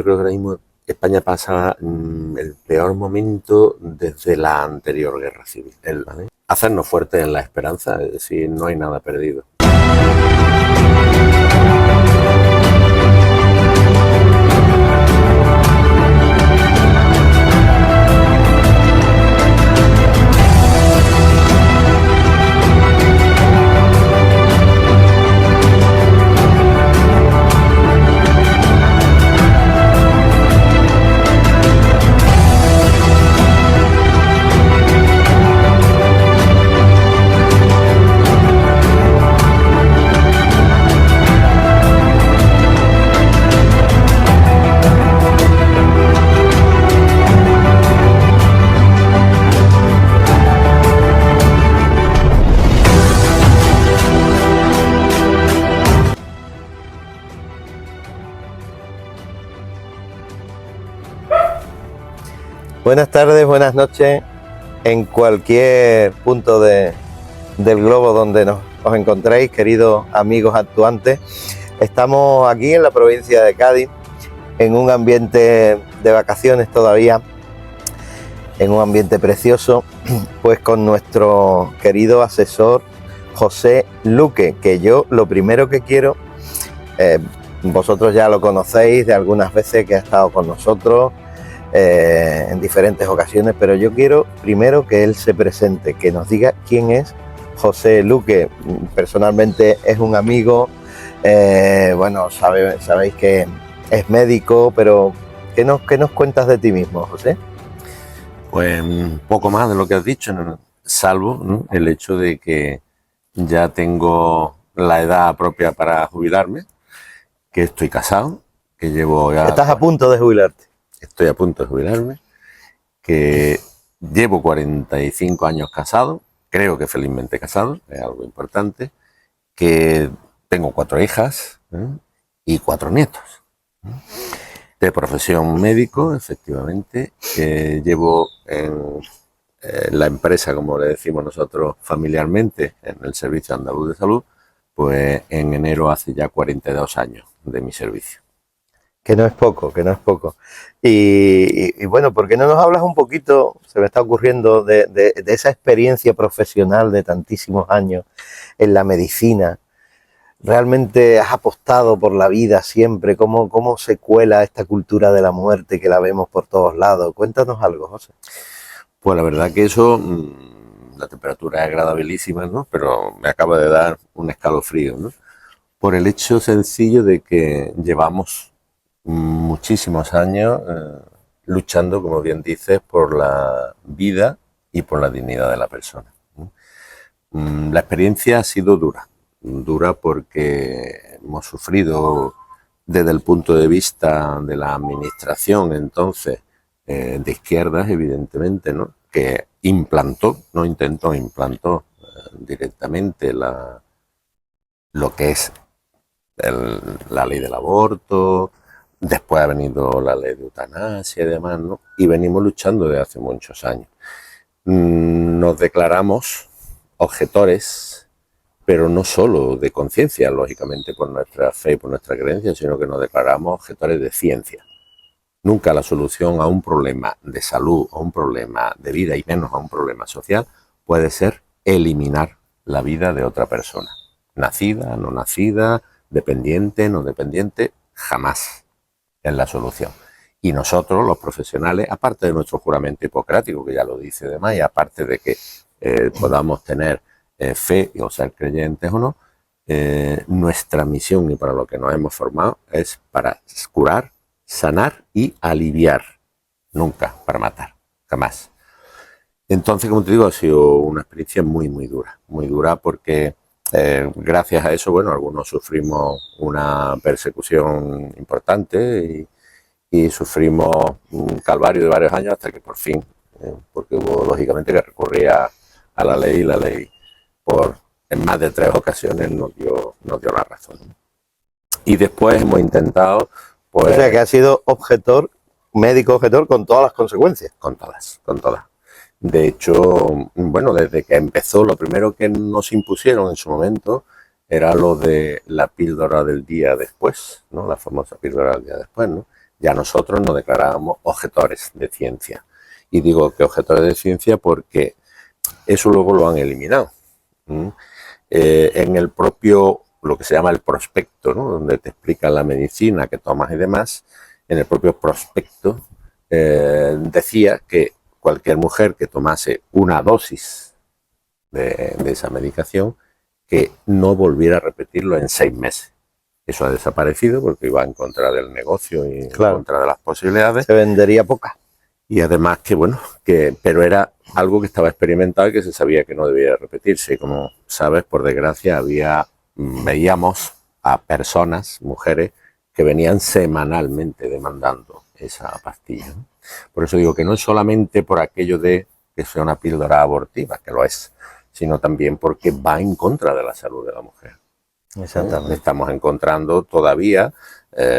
creo que ahora mismo España pasa el peor momento desde la anterior guerra civil. ¿Vale? Hacernos fuertes en la esperanza, es decir, no hay nada perdido. Buenas tardes, buenas noches, en cualquier punto del globo donde os encontréis, queridos amigos actuantes. Estamos aquí en la provincia de Cádiz, en un ambiente de vacaciones todavía, en un ambiente precioso, pues con nuestro querido asesor José Luque, que yo lo primero que quiero, vosotros ya lo conocéis de algunas veces que ha estado con nosotros, en diferentes ocasiones, pero yo quiero primero que él se presente, que nos diga quién es José Luque. Personalmente es un amigo, bueno, sabéis que es médico, pero ¿qué nos cuentas de ti mismo, José? Pues poco más de lo que has dicho, ¿no? Salvo, ¿no?, el hecho de que ya tengo la edad propia para jubilarme, que estoy casado, que llevo ya... ¿Estás a punto de jubilarte? Estoy a punto de jubilarme, que llevo 45 años casado, creo que felizmente casado, es algo importante, que tengo 4 hijas, y 4 nietos. De profesión médico, efectivamente, que llevo en la empresa, como le decimos nosotros familiarmente, en el Servicio Andaluz de Salud, pues en enero hace ya 42 años de mi servicio. Que no es poco, que no es poco. Y bueno, ¿por qué no nos hablas un poquito, se me está ocurriendo, de esa experiencia profesional de tantísimos años en la medicina? ¿Realmente has apostado por la vida siempre? ¿Cómo se cuela esta cultura de la muerte que la vemos por todos lados? Cuéntanos algo, José. Pues la verdad que eso, la temperatura es agradabilísima, ¿no?, pero me acaba de dar un escalofrío, ¿no?, por el hecho sencillo de que llevamos muchísimos años luchando, como bien dices, por la vida y por la dignidad de la persona. La experiencia ha sido dura porque hemos sufrido desde el punto de vista de la administración entonces, de izquierdas, evidentemente, ¿no?, que implantó directamente lo que es la ley del aborto. Después ha venido la ley de eutanasia y demás, ¿no?, y venimos luchando desde hace muchos años. Nos declaramos objetores, pero no solo de conciencia, lógicamente por nuestra fe y por nuestra creencia, sino que nos declaramos objetores de ciencia. Nunca la solución a un problema de salud, a un problema de vida y menos a un problema social puede ser eliminar la vida de otra persona. Nacida, no nacida, dependiente, no dependiente, jamás es la solución. Y nosotros, los profesionales, aparte de nuestro juramento hipocrático, que ya lo dice demás, y aparte de que podamos tener fe o ser creyentes o no, nuestra misión y para lo que nos hemos formado es para curar, sanar y aliviar, nunca para matar, jamás. Entonces, como te digo, ha sido una experiencia muy dura porque gracias a eso, bueno, algunos sufrimos una persecución importante y sufrimos un calvario de varios años hasta que por fin, porque hubo lógicamente que recurrir a la ley, y la ley en más de 3 ocasiones nos dio la razón. Y después hemos intentado, pues... O sea que ha sido médico objetor con todas las consecuencias. Con todas. De hecho, bueno, desde que empezó, lo primero que nos impusieron en su momento era lo de la píldora del día después, ¿no?, la famosa píldora del día después, ¿no?, Ya nosotros nos declarábamos objetores de ciencia. Y digo que objetores de ciencia porque eso luego lo han eliminado. En el propio, lo que se llama el prospecto, ¿no? Donde te explican la medicina que tomas y demás, en el propio prospecto decía que cualquier mujer que tomase una dosis de esa medicación, que no volviera a repetirlo en 6 meses. Eso ha desaparecido porque iba en contra del negocio y Claro. en contra de las posibilidades. Se vendería poca. Y además que, bueno, pero era algo que estaba experimentado y que se sabía que no debía repetirse. Y como sabes, por desgracia, veíamos a personas, mujeres, que venían semanalmente demandando esa pastilla, ¿no? Por eso digo que no es solamente por aquello de que sea una píldora abortiva, que lo es, sino también porque va en contra de la salud de la mujer. Exactamente. Estamos encontrando todavía,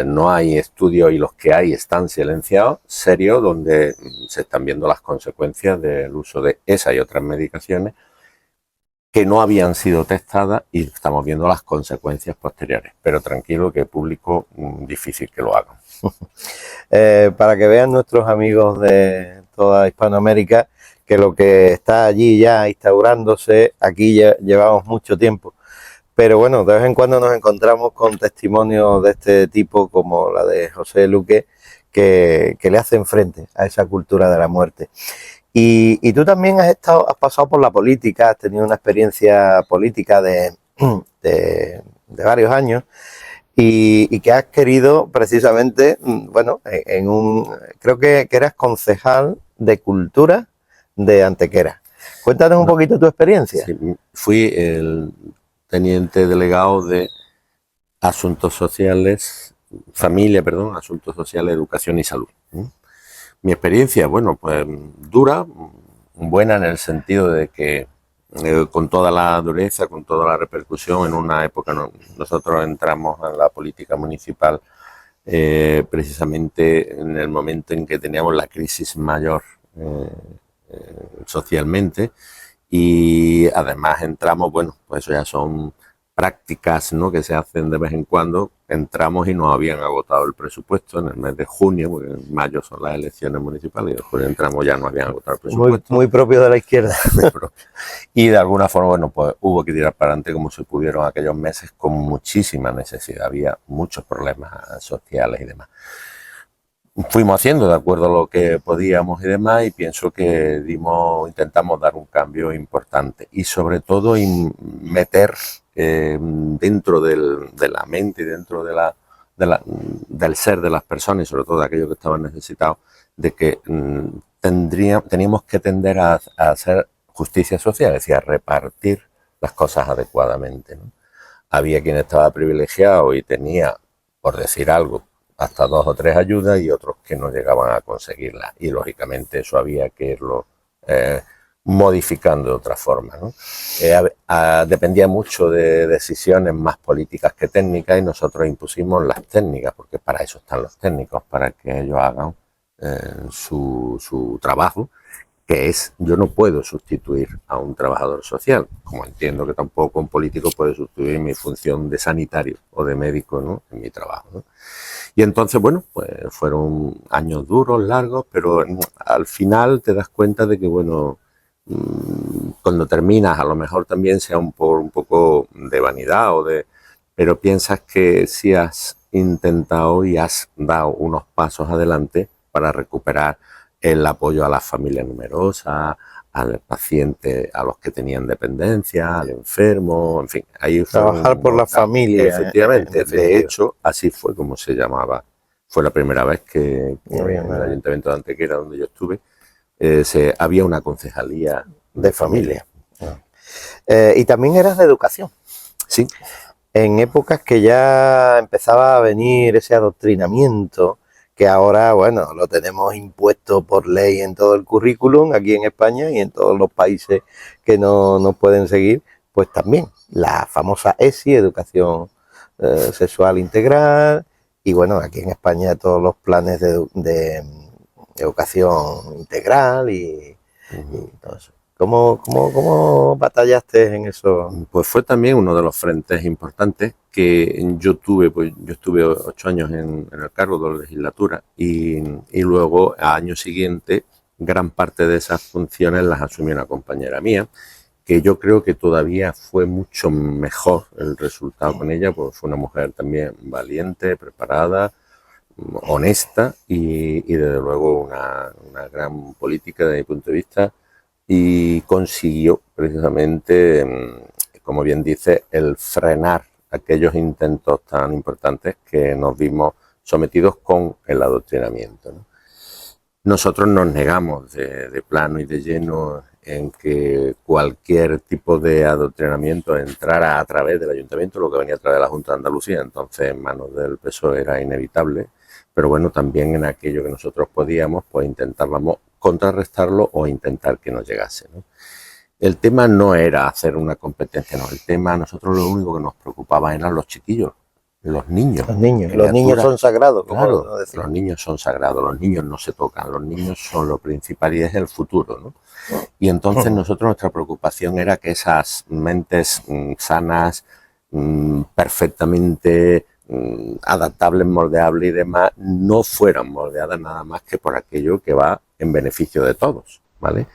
no hay estudios y los que hay están silenciados, serios, donde se están viendo las consecuencias del uso de esa y otras medicaciones que no habían sido testadas y estamos viendo las consecuencias posteriores. Pero tranquilo que público difícil que lo hagan. Para que vean nuestros amigos de toda Hispanoamérica que lo que está allí ya instaurándose, aquí ya llevamos mucho tiempo. Pero bueno, de vez en cuando nos encontramos con testimonios de este tipo, como la de José Luque, que le hacen frente a esa cultura de la muerte. Y tú también has pasado por la política, has tenido una experiencia política de varios años y que has querido precisamente, bueno, creo que eras concejal de cultura de Antequera. Cuéntanos un poquito tu experiencia. Sí, fui el teniente delegado de Asuntos Sociales, Asuntos Sociales, Educación y Salud. Mi experiencia, bueno, pues dura, buena en el sentido de que con toda la dureza, con toda la repercusión, en una época nosotros entramos en la política municipal precisamente en el momento en que teníamos la crisis mayor socialmente, y además entramos, bueno, pues eso ya son prácticas, ¿no?, que se hacen de vez en cuando. Entramos y nos habían agotado el presupuesto en el mes de junio, porque en mayo son las elecciones municipales, y después entramos ya nos habían agotado el presupuesto. Muy propio de la izquierda. Y de alguna forma, bueno, pues hubo que tirar para adelante como se pudieron aquellos meses con muchísima necesidad. Había muchos problemas sociales y demás. Fuimos haciendo de acuerdo a lo que podíamos y demás, y pienso que intentamos dar un cambio importante y sobre todo meter dentro de la mente y dentro del ser de las personas, y sobre todo de aquellos que estaban necesitados, de que teníamos que tender a hacer justicia social, es decir, a repartir las cosas adecuadamente, ¿no? Había quien estaba privilegiado y tenía, por decir algo, hasta 2 o 3 ayudas, y otros que no llegaban a conseguirlas. Y lógicamente eso había que irlo modificando de otra forma, ¿no? Dependía mucho de decisiones más políticas que técnicas, y nosotros impusimos las técnicas, porque para eso están los técnicos, para que ellos hagan su trabajo, que es, yo no puedo sustituir a un trabajador social, como entiendo que tampoco un político puede sustituir mi función de sanitario o de médico, ¿no?, en mi trabajo, ¿no? Y entonces, bueno, pues fueron años duros, largos, pero al final te das cuenta de que, bueno, cuando terminas, a lo mejor también sea un poco de vanidad pero piensas que sí has intentado y has dado unos pasos adelante para recuperar el apoyo a las familias numerosas, al paciente, a los que tenían dependencia, al enfermo, en fin. Ahí trabajar por la familia. Efectivamente, de hecho, así fue como se llamaba. Fue la primera vez que en el Ayuntamiento de Antequera, donde yo estuve, había una concejalía de familia. Y también eras de educación. Sí. En épocas que ya empezaba a venir ese adoctrinamiento, que ahora, bueno, lo tenemos impuesto por ley en todo el currículum aquí en España y en todos los países que no nos pueden seguir, pues también la famosa ESI, Educación Sexual Integral, y bueno, aquí en España todos los planes de educación integral y todo eso. ¿Cómo batallaste en eso? Pues fue también uno de los frentes importantes que yo tuve, pues yo estuve 8 años en el cargo de la legislatura y luego al año siguiente gran parte de esas funciones las asumió una compañera mía, que yo creo que todavía fue mucho mejor el resultado con ella, pues fue una mujer también valiente, preparada, honesta y desde luego una gran política desde mi punto de vista y consiguió precisamente, como bien dice, el frenar aquellos intentos tan importantes que nos vimos sometidos con el adoctrinamiento, ¿no? Nosotros nos negamos de plano y de lleno en que cualquier tipo de adoctrinamiento entrara a través del ayuntamiento, lo que venía a través de la Junta de Andalucía, entonces en manos del PSOE era inevitable, pero bueno, también en aquello que nosotros podíamos, pues intentábamos contrarrestarlo o intentar que no llegase, ¿no? El tema no era hacer una competencia, no, el tema a nosotros lo único que nos preocupaba eran los chiquillos, los niños. Los niños son sagrados, claro, los niños son sagrados, los niños no se tocan, los niños son lo principal y es el futuro, ¿no? Y entonces nosotros nuestra preocupación era que esas mentes sanas, perfectamente adaptables, moldeables y demás, no fueran moldeadas nada más que por aquello que va en beneficio de todos, ¿vale?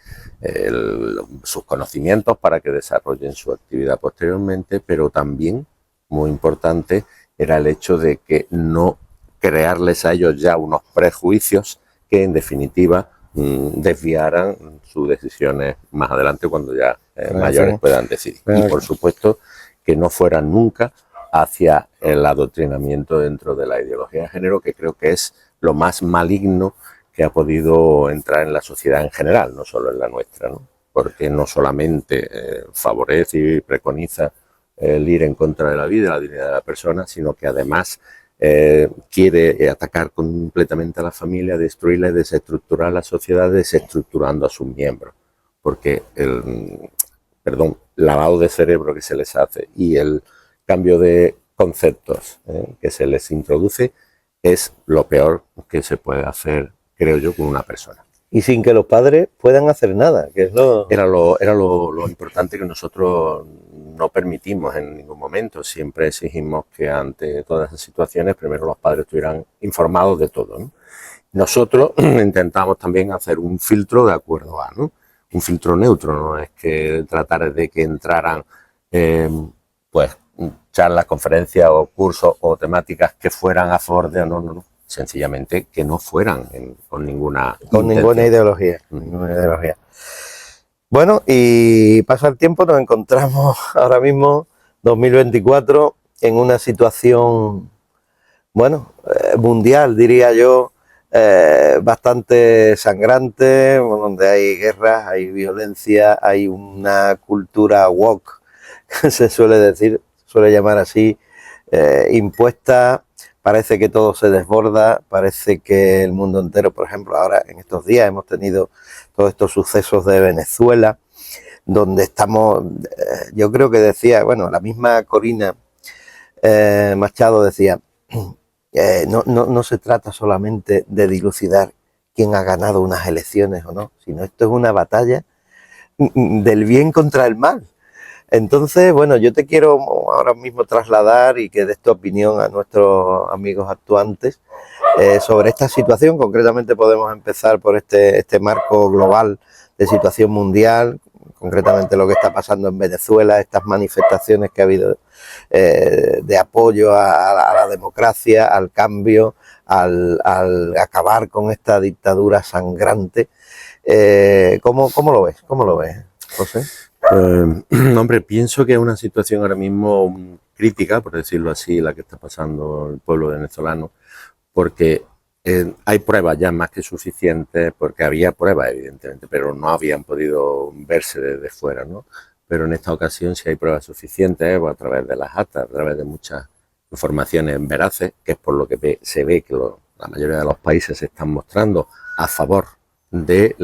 Sus conocimientos para que desarrollen su actividad posteriormente, pero también, muy importante, era el hecho de que no crearles a ellos ya unos prejuicios que en definitiva desviaran sus decisiones más adelante cuando ya mayores puedan decidir. Y por supuesto que no fueran nunca hacia el adoctrinamiento dentro de la ideología de género, que creo que es lo más maligno que ha podido entrar en la sociedad en general, no solo en la nuestra, ¿no? Porque no solamente favorece y preconiza el ir en contra de la vida, la dignidad de la persona, sino que además quiere atacar completamente a la familia, destruirla y desestructurar la sociedad, desestructurando a sus miembros. Porque el lavado de cerebro que se les hace y el cambio de conceptos que se les introduce es lo peor que se puede hacer, creo yo, con una persona. Y sin que los padres puedan hacer nada, que es lo... Era lo importante que nosotros no permitimos en ningún momento. Siempre exigimos que ante todas esas situaciones primero los padres estuvieran informados de todo, ¿no? Nosotros intentamos también hacer un filtro de acuerdo a, ¿no? Un filtro neutro, no es que tratar de que entraran pues charlas, conferencias o cursos o temáticas que fueran a favor de... No. Sencillamente que no fueran con ninguna ideología. Bueno, y pasa el tiempo, nos encontramos ahora mismo, 2024, en una situación, bueno, mundial, diría yo, bastante sangrante, donde hay guerras, hay violencia, hay una cultura woke, que se suele decir, suele llamar así, impuesta. Parece que todo se desborda, parece que el mundo entero, por ejemplo, ahora en estos días hemos tenido todos estos sucesos de Venezuela, donde estamos, yo creo que decía, bueno, la misma Corina Machado decía, no se trata solamente de dilucidar quién ha ganado unas elecciones o no, sino esto es una batalla del bien contra el mal. Entonces, bueno, yo te quiero ahora mismo trasladar y que des tu opinión a nuestros amigos actuantes sobre esta situación. Concretamente podemos empezar por este marco global de situación mundial, concretamente lo que está pasando en Venezuela, estas manifestaciones que ha habido de apoyo a la democracia, al cambio, al acabar con esta dictadura sangrante. ¿Cómo lo ves? ¿Cómo lo ves, José? Hombre, pienso que es una situación ahora mismo crítica, por decirlo así, la que está pasando el pueblo venezolano, porque hay pruebas ya más que suficientes, porque había pruebas evidentemente, pero no habían podido verse desde fuera, ¿no? Pero en esta ocasión sí hay pruebas suficientes, pues, a través de las actas, a través de muchas informaciones veraces, que es por lo que se ve que la mayoría de los países se están mostrando a favor de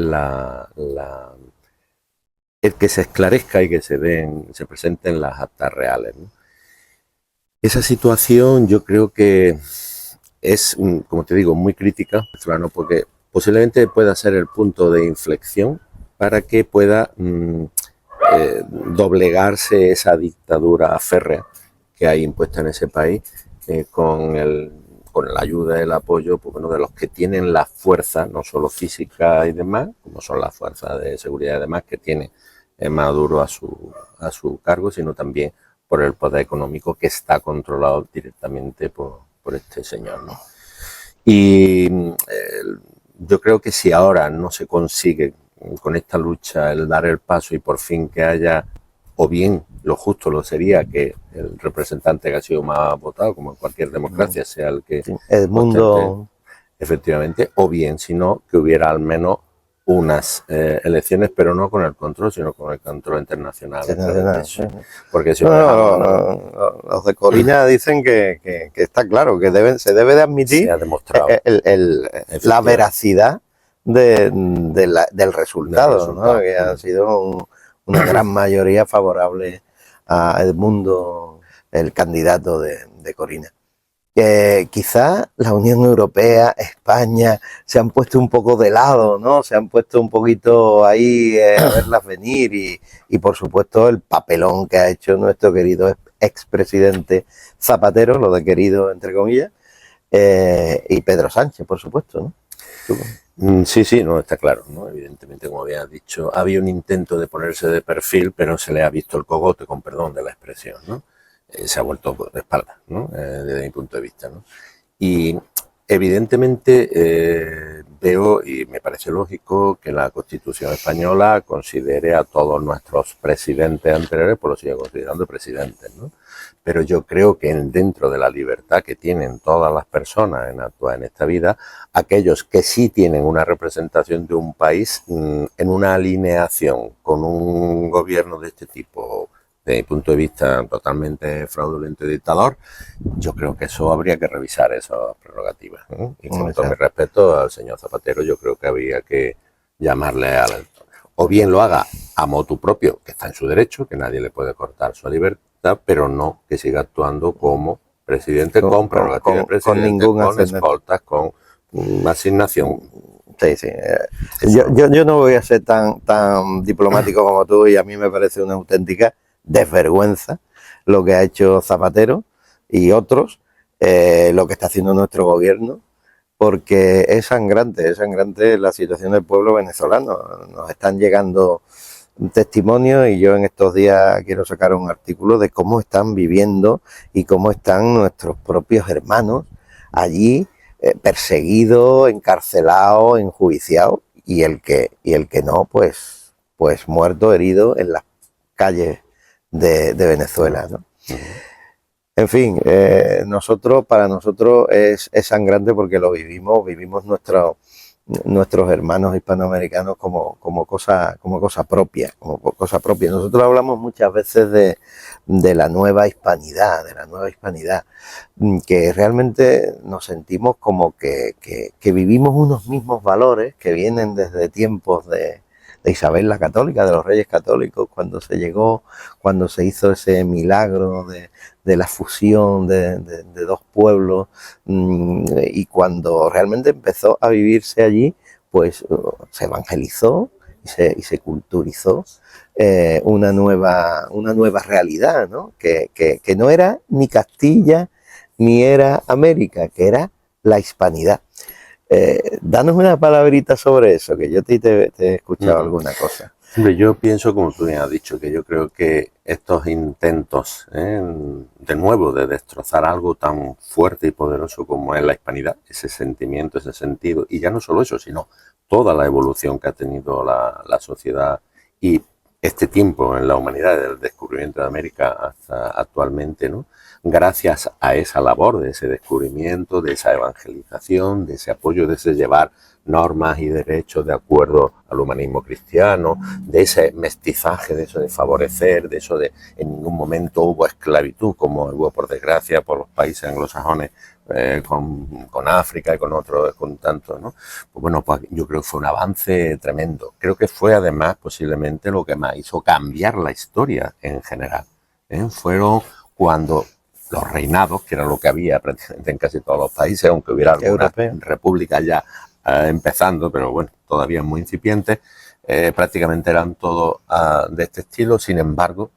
el que se esclarezca y que se presenten las actas reales, ¿no? Esa situación yo creo que es, como te digo, muy crítica, porque posiblemente pueda ser el punto de inflexión para que pueda doblegarse esa dictadura férrea que hay impuesta en ese país con la ayuda y el apoyo, pues, bueno, de los que tienen la fuerza, no solo física y demás, como son las fuerzas de seguridad y demás que tiene Maduro a su cargo, sino también por el poder económico que está controlado directamente por este señor, ¿no? Y yo creo que si ahora no se consigue con esta lucha el dar el paso y por fin que haya, o bien lo justo lo sería que el representante que ha sido más votado, como en cualquier democracia, sea el que Edmundo, efectivamente, o bien, si no, que hubiera al menos unas elecciones, pero no con el control, sino con el control internacional. sí. Porque si los de Corina dicen que está claro, que se debe de admitir se ha demostrado la veracidad del resultado, ¿no? Que ha sido una gran mayoría favorable a Edmundo, el candidato de Corina. Quizá la Unión Europea, España, se han puesto un poco de lado, ¿no? Se han puesto un poquito ahí a verlas venir y por supuesto el papelón que ha hecho nuestro querido expresidente Zapatero, lo de querido entre comillas, y Pedro Sánchez, por supuesto, ¿no? Sí, no, está claro, ¿no? Evidentemente, como había dicho, había un intento de ponerse de perfil, pero se le ha visto el cogote, con perdón de la expresión, ¿no? Se ha vuelto de espalda, ¿no? Desde mi punto de vista, ¿no? Y evidentemente veo, y me parece lógico, que la Constitución española considere a todos nuestros presidentes anteriores, pues los sigue considerando presidentes, ¿no? Pero yo creo que dentro de la libertad que tienen todas las personas en actuar en esta vida, aquellos que sí tienen una representación de un país en una alineación con un gobierno de este tipo, desde mi punto de vista totalmente fraudulento y dictador, yo creo que eso habría que revisar esas prerrogativas, ¿no? Y con todo mi respeto al señor Zapatero, yo creo que habría que llamarle o bien lo haga a motu propio, que está en su derecho, que nadie le puede cortar su libertad, pero no que siga actuando como presidente con prerrogativas de presidente, con escoltas, con asignación. Sí. Yo no voy a ser tan diplomático como tú, y a mí me parece una auténtica desvergüenza lo que ha hecho Zapatero y otros, lo que está haciendo nuestro gobierno, porque es sangrante la situación del pueblo venezolano. Nos están llegando testimonios y yo en estos días quiero sacar un artículo de cómo están viviendo y cómo están nuestros propios hermanos allí, perseguidos, encarcelados, enjuiciados, y el que no, pues muerto, herido en las calles de Venezuela, ¿no? En fin, para nosotros es sangrante porque lo vivimos nuestros hermanos hispanoamericanos como cosa propia. Nosotros hablamos muchas veces de la nueva hispanidad, que realmente nos sentimos como que vivimos unos mismos valores que vienen desde tiempos de Isabel la Católica, de los Reyes Católicos, cuando se hizo ese milagro de la fusión de dos pueblos, y cuando realmente empezó a vivirse allí, pues se evangelizó y se culturizó una nueva realidad, ¿no? Que no era ni Castilla ni era América, que era la hispanidad. Danos una palabrita sobre eso, que yo te he escuchado alguna cosa. Yo pienso, como tú bien has dicho, que yo creo que estos intentos, de nuevo, de destrozar algo tan fuerte y poderoso como es la hispanidad, ese sentimiento, ese sentido, y ya no solo eso, sino toda la evolución que ha tenido la sociedad y este tiempo en la humanidad, desde el descubrimiento de América hasta actualmente, ¿no? Gracias a esa labor de ese descubrimiento, de esa evangelización, de ese apoyo, de ese llevar normas y derechos de acuerdo al humanismo cristiano, de ese mestizaje, de eso de favorecer, de eso de en ningún momento hubo esclavitud, como hubo por desgracia por los países anglosajones, con África y con otros, con tantos, ¿no? Pues bueno, pues yo creo que fue un avance tremendo. Creo que fue además posiblemente lo que más hizo cambiar la historia en general. Fueron cuando los reinados, que era lo que había prácticamente en casi todos los países, aunque hubiera alguna república ya empezando, pero bueno, todavía muy incipiente, prácticamente eran todos de este estilo. Sin embargo,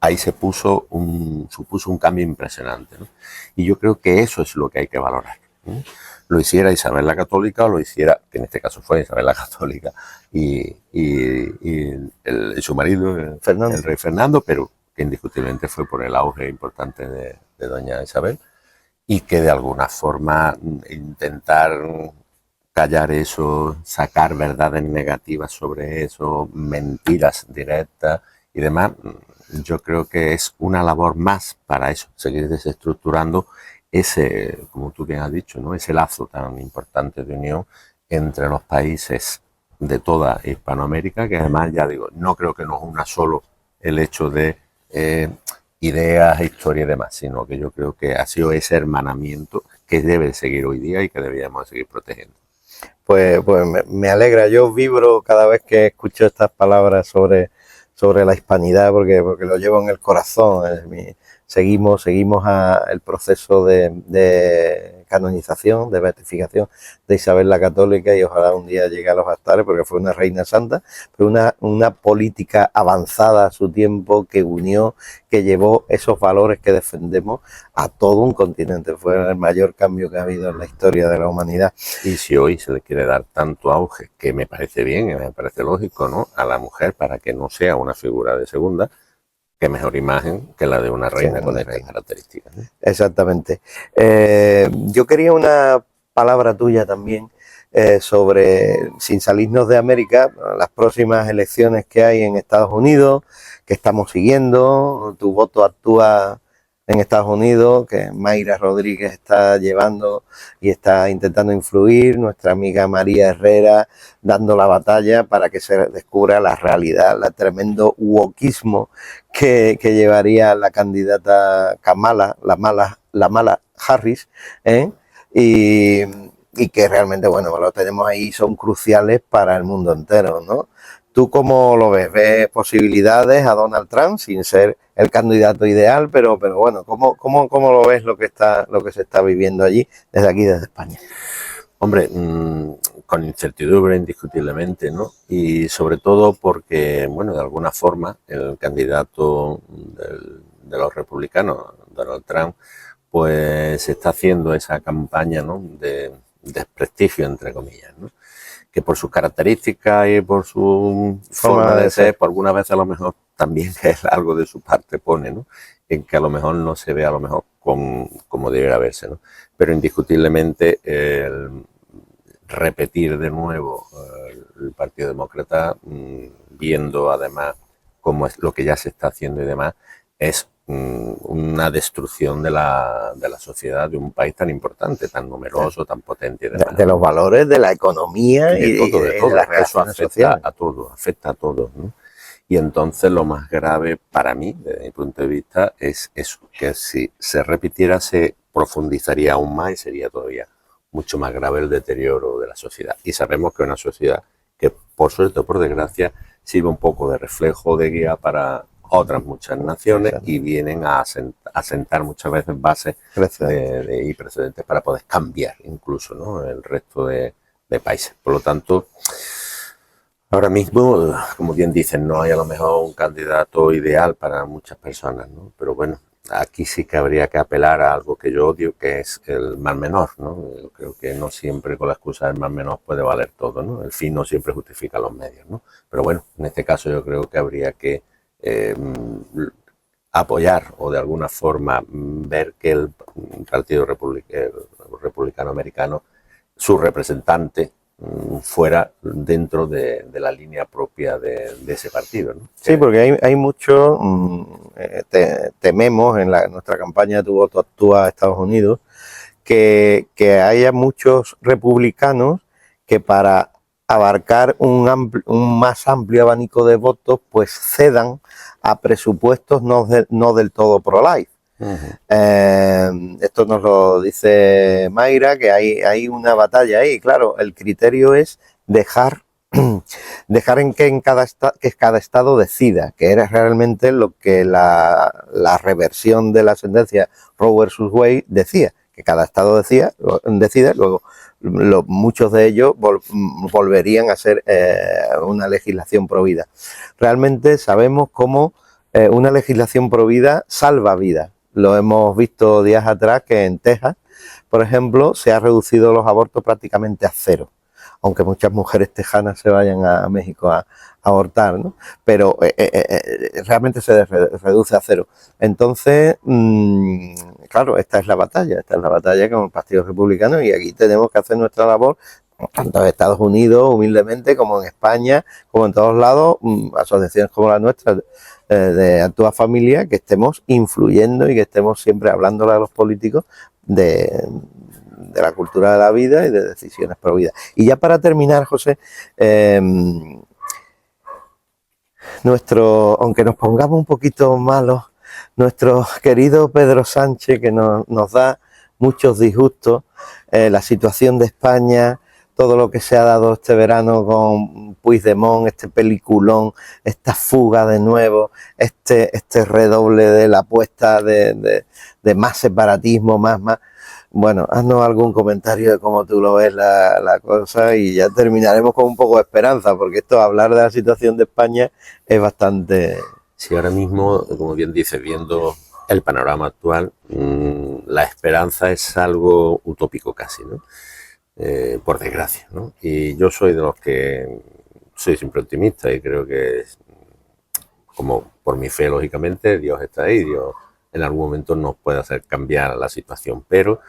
ahí supuso un cambio impresionante, ¿no? Y yo creo que eso es lo que hay que valorar, ¿no? Lo hiciera Isabel la Católica o lo hiciera, que en este caso fue Isabel la Católica y su marido, el rey Fernando, pero que indiscutiblemente fue por el auge importante de doña Isabel, y que de alguna forma intentar callar eso, sacar verdades negativas sobre eso, mentiras directas y demás, yo creo que es una labor más para eso, seguir desestructurando ese, como tú bien has dicho, ¿no? Ese lazo tan importante de unión entre los países de toda Hispanoamérica, que además, ya digo, no creo que nos una solo el hecho de ideas, historia y demás, sino que yo creo que ha sido ese hermanamiento que debe seguir hoy día y que deberíamos seguir protegiendo. Pues me alegra, yo vibro cada vez que escucho estas palabras sobre la hispanidad porque lo llevo en el corazón. Seguimos el proceso de canonización, de beatificación de Isabel la Católica, y ojalá un día llegue a los altares, porque fue una reina santa, pero una política avanzada a su tiempo, que unió, que llevó esos valores que defendemos a todo un continente. Fue el mayor cambio que ha habido en la historia de la humanidad. Y si hoy se le quiere dar tanto auge, que me parece bien, me parece lógico, ¿no?, a la mujer, para que no sea una figura de segunda, qué mejor imagen que la de una reina con estas características, ¿no? Exactamente. Yo quería una palabra tuya también sobre, sin salirnos de América, las próximas elecciones que hay en Estados Unidos, que estamos siguiendo. Tu voto actúa en Estados Unidos, que Mayra Rodríguez está llevando y está intentando influir, nuestra amiga María Herrera dando la batalla para que se descubra la realidad, el tremendo wokismo que llevaría la candidata Kamala, la mala Harris, y que realmente, bueno, lo tenemos ahí, son cruciales para el mundo entero, ¿no? ¿Tú cómo lo ves? ¿Ves posibilidades a Donald Trump sin ser el candidato ideal? Pero bueno, ¿cómo lo ves lo que se está viviendo allí desde aquí, desde España? Hombre, con incertidumbre indiscutiblemente, ¿no? Y sobre todo porque, bueno, de alguna forma el candidato de los republicanos, Donald Trump, pues está haciendo esa campaña, ¿no?, de desprestigio, entre comillas, ¿no?, que por sus características y por su forma de ser, por alguna vez a lo mejor también es algo de su parte pone, ¿no?, en que a lo mejor no se ve a lo mejor como debería verse, ¿no? Pero indiscutiblemente repetir de nuevo el Partido Demócrata, viendo además cómo es lo que ya se está haciendo y demás, es una destrucción de la sociedad de un país tan importante, tan numeroso, tan potente y demás. De los valores, de la economía y de todo. De las relaciones sociales. Afecta a todo, ¿no? Y entonces lo más grave para mí, desde mi punto de vista, es eso, que si se repitiera se profundizaría aún más y sería todavía mucho más grave el deterioro de la sociedad. Y sabemos que es una sociedad que, por suerte o por desgracia, sirve un poco de reflejo, de guía para otras muchas naciones, y vienen a asentar muchas veces bases y precedentes para poder cambiar incluso, ¿no?, el resto de países. Por lo tanto, ahora mismo, como bien dicen, no hay a lo mejor un candidato ideal para muchas personas, ¿no? Pero bueno, aquí sí que habría que apelar a algo que yo odio, que es el mal menor, ¿no? Yo creo que no siempre con la excusa del mal menor puede valer todo, ¿no? El fin no siempre justifica los medios, ¿no? Pero bueno, en este caso yo creo que habría que apoyar o de alguna forma ver que el Partido Republicano Americano, su representante, fuera dentro de la línea propia de ese partido, ¿no? Sí, porque hay mucho, tememos en nuestra campaña Tu voto actúa a Estados Unidos, que haya muchos republicanos que para abarcar un más amplio abanico de votos, pues cedan a presupuestos no del todo pro-life. Esto nos lo dice Mayra, que hay una batalla ahí. Claro, el criterio es dejar en que cada estado decida, que era realmente lo que la reversión de la sentencia Roe versus Wade decía, que cada estado decide, luego muchos de ellos volverían a ser una legislación provida. Realmente sabemos cómo una legislación provida salva vidas. Lo hemos visto días atrás que en Texas, por ejemplo, se ha reducido los abortos prácticamente a cero, aunque muchas mujeres tejanas se vayan a México a abortar, ¿no? Pero realmente se reduce a cero. Entonces, claro, esta es la batalla con el Partido Republicano, y aquí tenemos que hacer nuestra labor, tanto en Estados Unidos, humildemente, como en España, como en todos lados, asociaciones como la nuestra, de Actúa Familia, que estemos influyendo y que estemos siempre hablándole a los políticos de la cultura de la vida y de decisiones pro vida. Y ya para terminar, José, aunque nos pongamos un poquito malos, nuestro querido Pedro Sánchez, que nos da muchos disgustos, la situación de España, todo lo que se ha dado este verano con Puigdemont, este peliculón, esta fuga de nuevo, este redoble de la apuesta de más separatismo, más. Bueno, haznos algún comentario de cómo tú lo ves la cosa, y ya terminaremos con un poco de esperanza, porque hablar de la situación de España es bastante... Sí, ahora mismo, como bien dices, viendo el panorama actual, la esperanza es algo utópico casi, ¿no? Por desgracia, ¿no? Y yo soy de los que soy siempre optimista y creo que, como por mi fe, lógicamente, Dios está ahí, Dios en algún momento nos puede hacer cambiar la situación, pero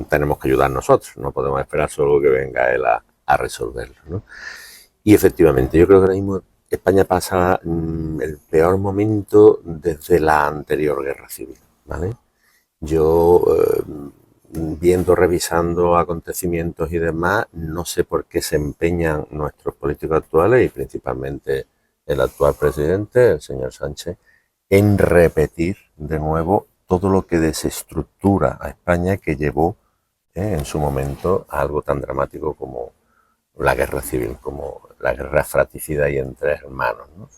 tenemos que ayudar nosotros, no podemos esperar solo que venga Él a resolverlo, ¿no? Y efectivamente, yo creo que ahora mismo España pasa el peor momento desde la anterior guerra civil, ¿vale? Yo, revisando acontecimientos y demás, no sé por qué se empeñan nuestros políticos actuales y principalmente el actual presidente, el señor Sánchez, en repetir de nuevo todo lo que desestructura a España, que llevó en su momento a algo tan dramático como la guerra civil, como la guerra fratricida y entre hermanos, ¿no?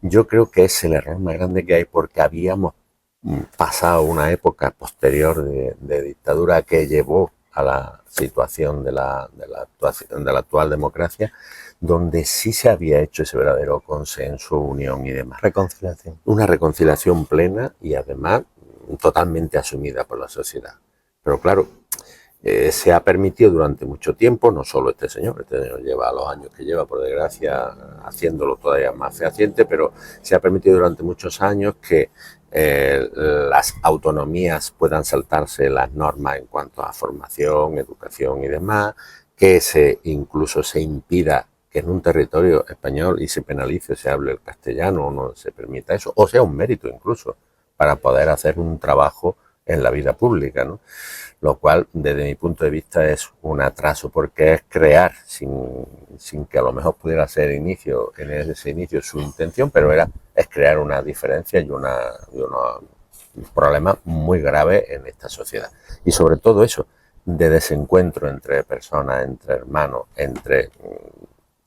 Yo creo que es el error más grande que hay, porque habíamos pasado una época posterior de dictadura que llevó a la situación de la actual democracia, donde sí se había hecho ese verdadero consenso, unión y demás. Reconciliación. Una reconciliación plena y además totalmente asumida por la sociedad. Pero claro, se ha permitido durante mucho tiempo, no solo este señor lleva los años que lleva, por desgracia, haciéndolo todavía más fehaciente, pero se ha permitido durante muchos años que las autonomías puedan saltarse las normas en cuanto a formación, educación y demás, que incluso se impida que en un territorio español y se penalice, se hable el castellano, o no se permita eso, o sea un mérito incluso para poder hacer un trabajo en la vida pública, ¿no? Lo cual, desde mi punto de vista, es un atraso, porque es crear, sin que a lo mejor pudiera ser en ese inicio su intención, pero es crear una diferencia y un problema muy grave en esta sociedad. Y sobre todo eso, de desencuentro entre personas, entre hermanos, entre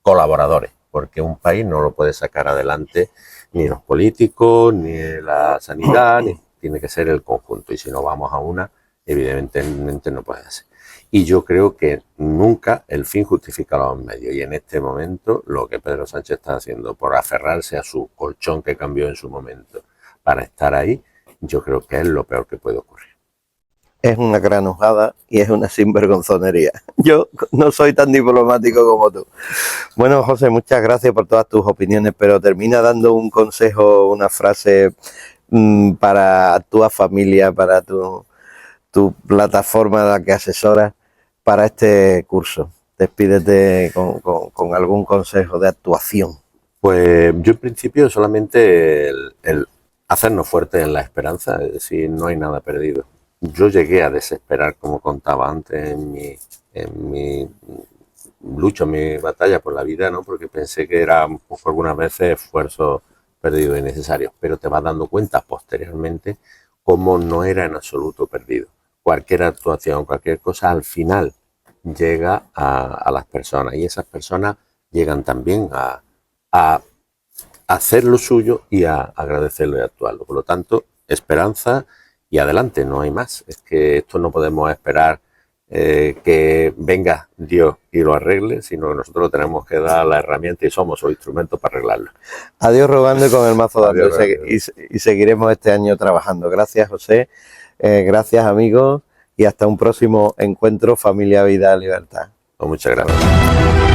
colaboradores, porque un país no lo puede sacar adelante ni los políticos, ni la sanidad, tiene que ser el conjunto, y si no vamos a una, evidentemente no puede ser. Y yo creo que nunca el fin justifica los medios, y en este momento lo que Pedro Sánchez está haciendo por aferrarse a su colchón que cambió en su momento para estar ahí, yo creo que es lo peor que puede ocurrir. Es una granujada y es una sinvergonzonería. Yo no soy tan diplomático como tú. Bueno, José, muchas gracias por todas tus opiniones, pero termina dando un consejo, una frase para tu familia, para tu plataforma a la que asesoras para este curso. Despídete con algún consejo de actuación. Pues yo en principio solamente el hacernos fuertes en la esperanza, es decir, no hay nada perdido. Yo llegué a desesperar, como contaba antes, en mi lucha, en mi batalla por la vida, ¿no? Porque pensé que era un poco algunas veces esfuerzo perdido y necesario, pero te vas dando cuenta posteriormente cómo no era en absoluto perdido. Cualquier actuación, cualquier cosa, al final llega a las personas, y esas personas llegan también a hacer lo suyo y a agradecerlo y actuarlo. Por lo tanto, esperanza y adelante, no hay más. Es que esto no podemos esperar que venga Dios y lo arregle, sino que nosotros tenemos que dar la herramienta y somos los instrumentos para arreglarlo. Adiós rogando y con el mazo dando. Adiós, Y seguiremos este año trabajando. Gracias, José. Gracias, amigos. Y hasta un próximo encuentro Familia, Vida, Libertad. Pues muchas gracias.